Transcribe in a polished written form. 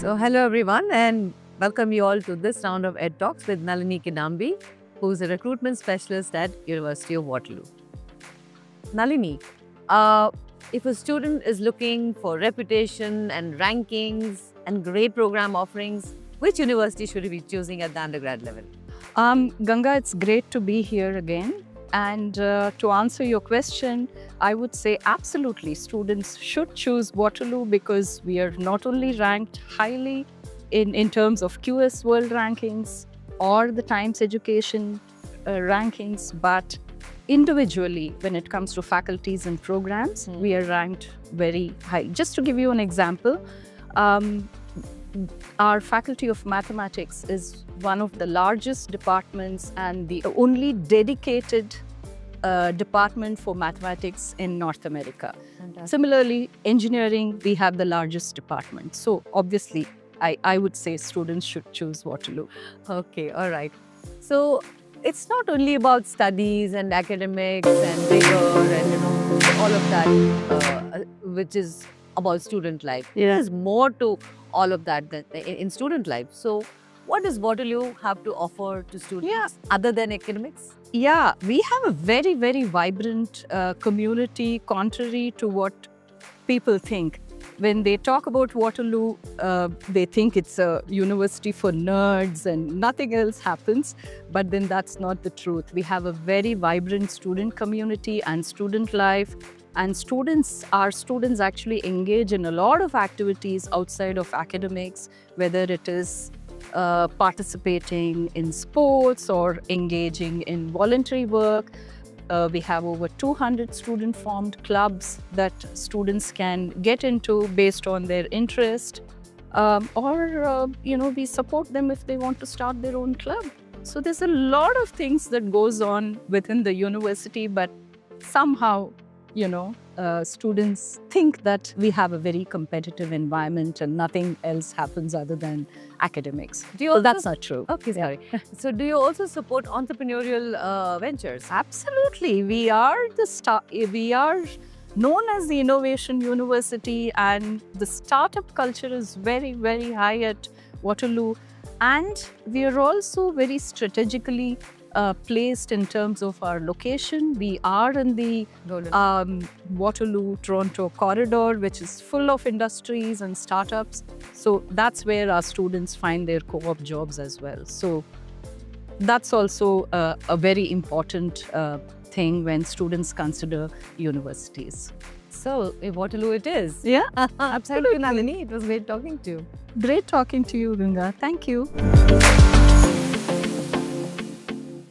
So hello everyone and welcome you all to this round of Ed Talks with Nalini Kidambi, who's a recruitment specialist at University of Waterloo. Nalini, if a student is looking for reputation and rankings and great program offerings, which university should he be choosing at the undergrad level? Ganga, it's great to be here again. And to answer your question, I would say absolutely students should choose Waterloo because we are not only ranked highly in terms of QS World Rankings or the Times Education rankings, but individually when it comes to faculties and programs, we are ranked very high. Just to give you an example, our Faculty of Mathematics is one of the largest departments and the only dedicated department for mathematics in North America. Fantastic. Similarly, engineering, we have the largest department. So obviously, I would say students should choose Waterloo. Okay, all right. So it's not only about studies and academics and rigor and all of that, which is about student life. Yeah. There's more to all of that in student life. So what does Waterloo have to offer to students other than academics? Yeah, we have a very, very vibrant community, contrary to what people think. When they talk about Waterloo, they think it's a university for nerds and nothing else happens. But then that's not the truth. We have a very vibrant student community and student life. And our students actually engage in a lot of activities outside of academics, whether it is participating in sports or engaging in voluntary work. We have over 200 student-formed clubs that students can get into based on their interest, we support them if they want to start their own club. So there's a lot of things that goes on within the university, but somehow, students think that we have a very competitive environment and nothing else happens other than academics. That's not true. Okay, sorry. So do you also support entrepreneurial ventures? Absolutely. We are known as the Innovation University, and the startup culture is very, very high at Waterloo. And we are also very strategically placed in terms of our location. We are in the Waterloo-Toronto corridor, which is full of industries and startups. So that's where our students find their co-op jobs as well. So that's also a very important thing when students consider universities. So, Waterloo it is. Yeah, absolutely, Nalini. It was great talking to you. Great talking to you, Ganga. Thank you.